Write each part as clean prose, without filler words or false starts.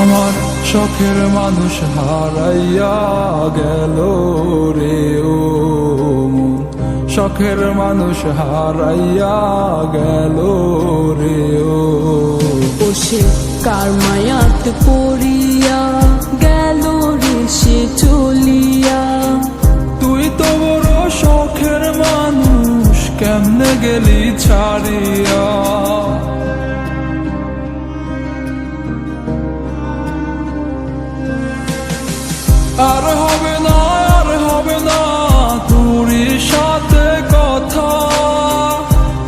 আমার শখের মানুষ হারাইয়া গেল রে ও মন, শখের মানুষ হারাইয়া গেল রে ও। সে কার মায়াত পড়িয়া গেল রে সে চলিয়া। তুই তো বড় শখের মানুষ, কেমনে গেলি ছাড়িয়া। আর হবে না, আর হবে না তোর সাথে কথা,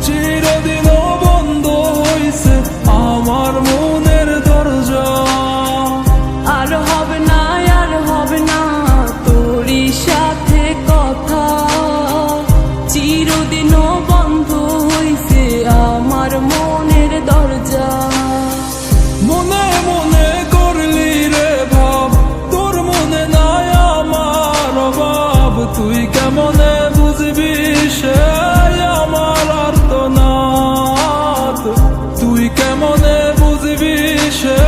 চিরদিনও বন্ধ হইছে আমার মনের দরজা। আর হবে না, আর হবে না তোর সাথে কথা, চিরদিনও বন্ধ হইছে আমার মনের দরজা। মনে মনে করলি রে ভাব, তোর মনে নাই আমার অভাব। তুই কেমনে বুঝবি সে আমার আর্তনাদ, তুই কেমনে বুঝবি সে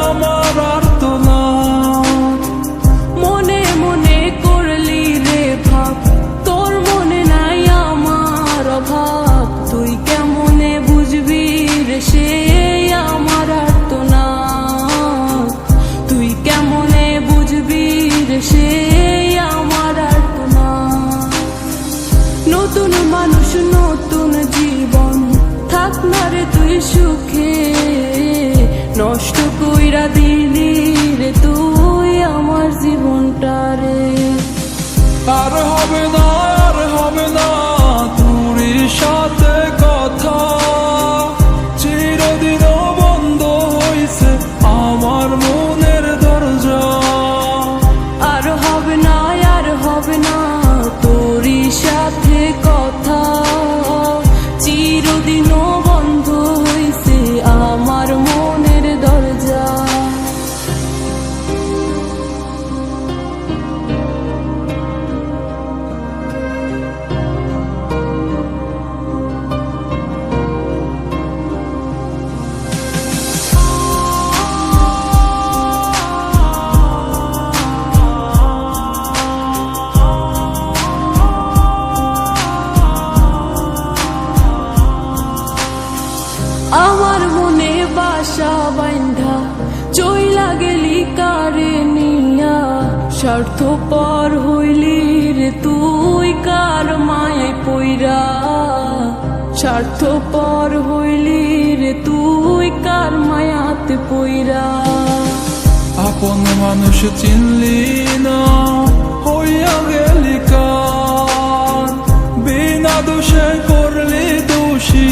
আমার আর্তনাদ। মনে মনে করলি রে ভাব, তোর মনে নাই আমার অভাব। তুই কেমনে বুঝবি রে সে আমার আর্তনাদ, তুই কেমনে বুঝবি রে সে আমার আর্তনাদ। নতুন মানুষ নতুন জীবন, থাক না রে তুই সুখে, নষ্ট কইরা দিলি রে তুই আমার জীবনটা রে। আর হবে না, আর হবে না তোর সাথে কথা, চিরদিনও বন্ধ হইছে আমার মনের দরজা। আর হবে না, আর হবে না তোর সাথে কথা, চিরদিনও বন্ধ হইছে আমার মনের দরজা। আমার মনে বাসা বাইন্ধা চইলা গেলি কারে নিয়া, স্বার্থপর হইলি রে তুই কার মায়ায় পইরা। স্বার্থপর হইলি রে তুই কার মায়াতে পইরা। আপন মানুষ চিনলি না, হইয়া গেলি কার। বিনা দোষে করলি দোষী,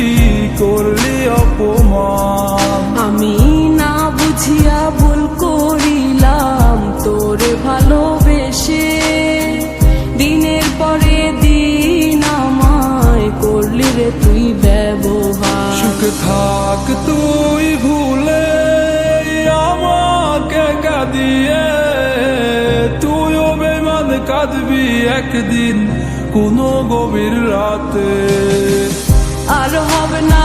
করলি অপমান। আমি না বুঝিয়া ভুল করিলাম তোরে ভালোবেসে, দিনের পরে দিন আমায় করলি রে তুই ব্যবহার। সুখে থাক তুই ভুলে আমাকে কাঁদিয়ে, তুইও বেমান কাঁদবি একদিন কোনো গভীর রাতে। আর হবে না,